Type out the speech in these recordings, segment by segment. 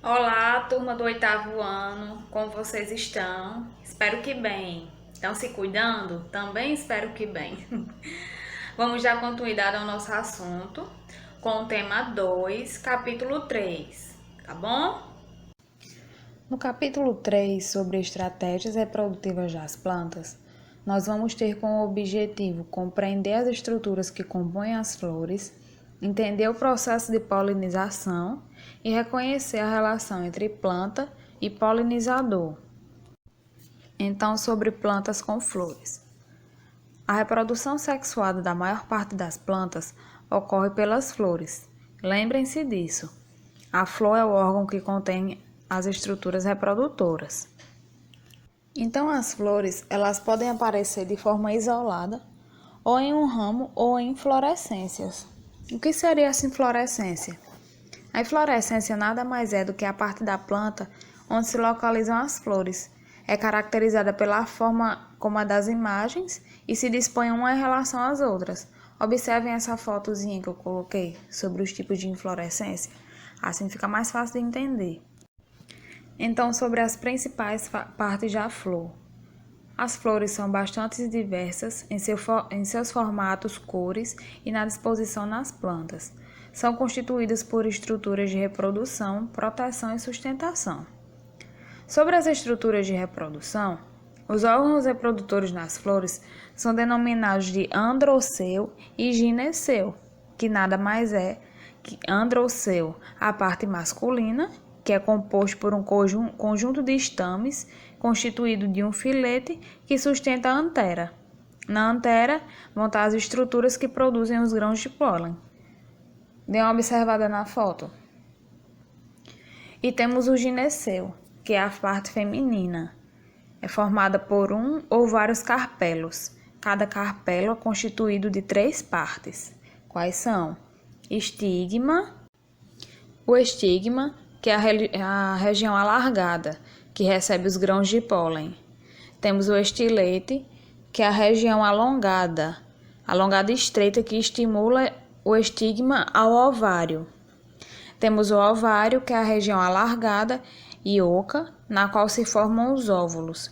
Olá, turma do oitavo ano, como vocês estão? Espero que bem. Estão se cuidando? Também espero que bem. Vamos dar continuidade ao nosso assunto com o tema 2, capítulo 3, tá bom? No capítulo 3, sobre estratégias reprodutivas das plantas, nós vamos ter como objetivo compreender as estruturas que compõem as flores, entender o processo de polinização e reconhecer a relação entre planta e polinizador. Então, sobre plantas com flores. A reprodução sexuada da maior parte das plantas ocorre pelas flores. Lembrem-se disso. A flor é o órgão que contém as estruturas reprodutoras. Então, as flores, elas podem aparecer de forma isolada, ou em um ramo, ou em inflorescências. O que seria essa inflorescência? A inflorescência nada mais é do que a parte da planta onde se localizam as flores. É caracterizada pela forma como a das imagens e se dispõe uma em relação às outras. Observem essa fotozinha que eu coloquei sobre os tipos de inflorescência. Assim fica mais fácil de entender. Então, sobre as principais partes da flor. As flores são bastante diversas em seus formatos, cores e na disposição nas plantas. São constituídas por estruturas de reprodução, proteção e sustentação. Sobre as estruturas de reprodução, os órgãos reprodutores nas flores são denominados de androceu e gineceu, que nada mais é que androceu, a parte masculina, que é composto por um conjunto de estames constituído de um filete que sustenta a antera. Na antera vão estar as estruturas que produzem os grãos de pólen. Dê uma observada na foto. E temos o gineceu, que é a parte feminina. É formada por um ou vários carpelos. Cada carpelo é constituído de 3 partes. Quais são? Estigma. O estigma, que é a região alargada, que recebe os grãos de pólen. Temos o estilete, que é a região alongada e estreita, que estimula o estigma ao ovário. Temos o ovário, que é a região alargada e oca, na qual se formam os óvulos.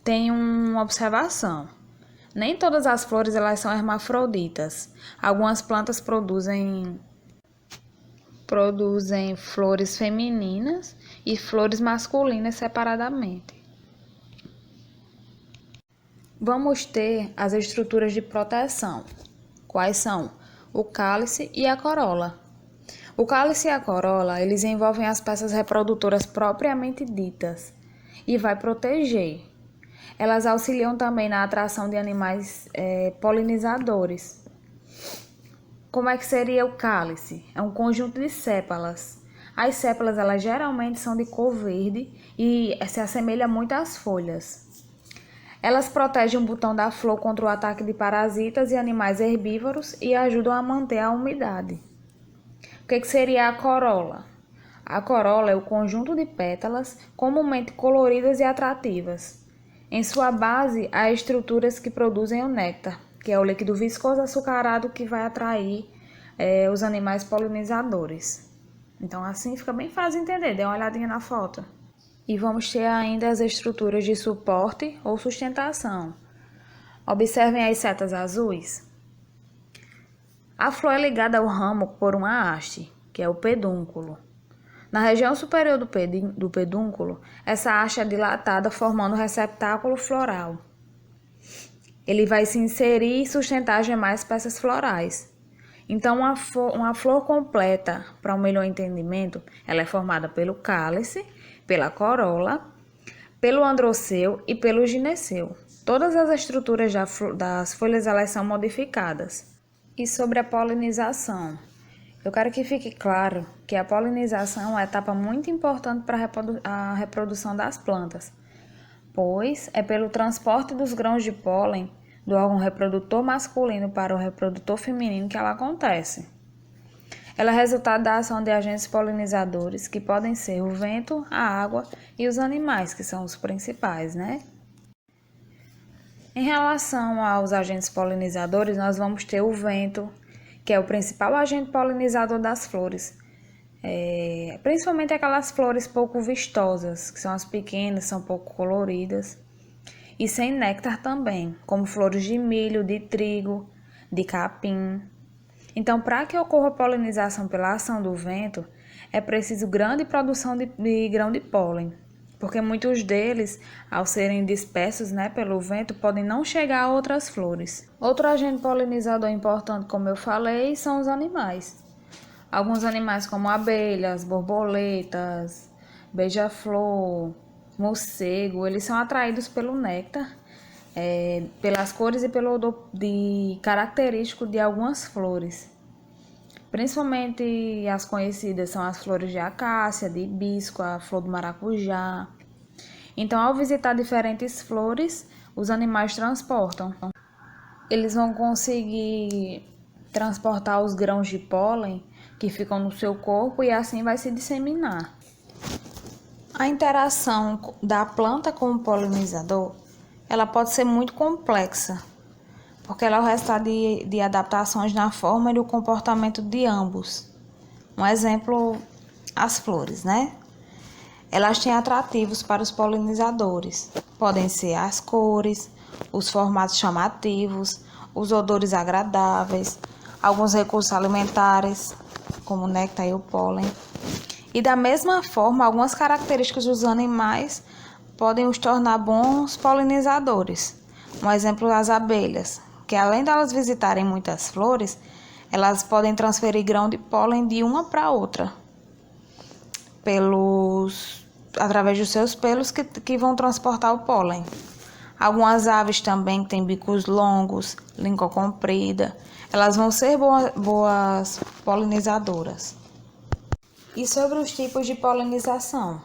Tem uma observação. Nem todas as flores elas são hermafroditas. Algumas plantas produzem flores femininas e flores masculinas separadamente. Vamos ter as estruturas de proteção. Quais são? O cálice e a corola. O cálice e a corola, eles envolvem as peças reprodutoras propriamente ditas e vai proteger. Elas auxiliam também na atração de animais polinizadores. Como é que seria o cálice? É um conjunto de sépalas. As sépalas, elas geralmente são de cor verde e se assemelham muito às folhas. Elas protegem o botão da flor contra o ataque de parasitas e animais herbívoros e ajudam a manter a umidade. O que seria a corola? A corola é o conjunto de pétalas comumente coloridas e atrativas. Em sua base, há estruturas que produzem o néctar, que é o líquido viscoso açucarado que vai atrair os animais polinizadores. Então, assim fica bem fácil de entender. Dê uma olhadinha na foto. E vamos ter ainda as estruturas de suporte ou sustentação. Observem as setas azuis. A flor é ligada ao ramo por uma haste, que é o pedúnculo. Na região superior do pedúnculo, essa haste é dilatada, formando o receptáculo floral. Ele vai se inserir e sustentar as demais peças florais. Então, uma flor completa, para um melhor entendimento, ela é formada pelo cálice, pela corola, pelo androceu e pelo gineceu. Todas as estruturas das folhas elas são modificadas. E sobre a polinização? Eu quero que fique claro que a polinização é uma etapa muito importante para a reprodução das plantas, pois é pelo transporte dos grãos de pólen do órgão reprodutor masculino para o reprodutor feminino que ela acontece. Ela é resultado da ação de agentes polinizadores, que podem ser o vento, a água e os animais, que são os principais, né? Em relação aos agentes polinizadores, nós vamos ter o vento, que é o principal agente polinizador das flores. Principalmente aquelas flores pouco vistosas, que são as pequenas, são pouco coloridas. E sem néctar também, como flores de milho, de trigo, de capim. Então, para que ocorra polinização pela ação do vento, é preciso grande produção de grão de pólen, porque muitos deles, ao serem dispersos, pelo vento, podem não chegar a outras flores. Outro agente polinizador importante, como eu falei, são os animais. Alguns animais como abelhas, borboletas, beija-flor, morcego, eles são atraídos pelo néctar, pelas cores e pelo odor característico de algumas flores. Principalmente as conhecidas são as flores de acácia, de hibisco, a flor do maracujá. Então, ao visitar diferentes flores, os animais transportam. Eles vão conseguir transportar os grãos de pólen que ficam no seu corpo e assim vai se disseminar. A interação da planta com o polinizador, ela pode ser muito complexa, porque ela é o resultado de adaptações na forma e no comportamento de ambos. Um exemplo, as flores, Elas têm atrativos para os polinizadores. Podem ser as cores, os formatos chamativos, os odores agradáveis, alguns recursos alimentares, como o néctar e o pólen. E da mesma forma, algumas características dos animais podem os tornar bons polinizadores. Um exemplo, as abelhas, que além de elas visitarem muitas flores, elas podem transferir grão de pólen de uma para outra, através dos seus pelos que vão transportar o pólen. Algumas aves também que têm bicos longos, língua comprida, elas vão ser boas polinizadoras. E sobre os tipos de polinização?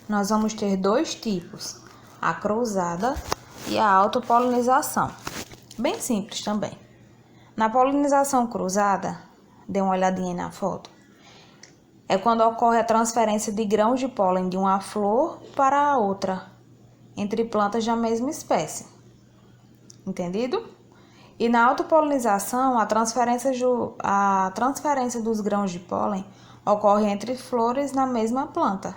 Nós vamos ter dois tipos, a cruzada e a autopolinização. Bem simples também. Na polinização cruzada, dê uma olhadinha aí na foto, é quando ocorre a transferência de grãos de pólen de uma flor para a outra, entre plantas da mesma espécie. Entendido? E na autopolinização, a transferência dos grãos de pólen ocorre entre flores na mesma planta.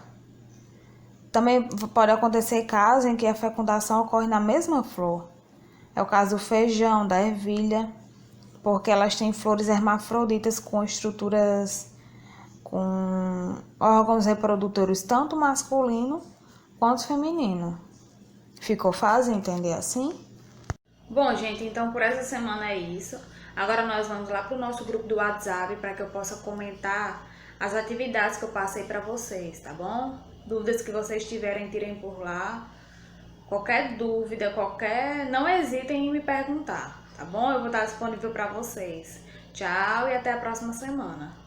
Também pode acontecer casos em que a fecundação ocorre na mesma flor. É o caso do feijão, da ervilha, porque elas têm flores hermafroditas com estruturas, com órgãos reprodutores tanto masculino quanto feminino. Ficou fácil entender assim? Bom, gente, então por essa semana é isso. Agora nós vamos lá para o nosso grupo do WhatsApp para que eu possa comentar as atividades que eu passei para vocês, tá bom? Dúvidas que vocês tiverem, tirem por lá. Qualquer dúvida, não hesitem em me perguntar, tá bom? Eu vou estar disponível para vocês. Tchau e até a próxima semana.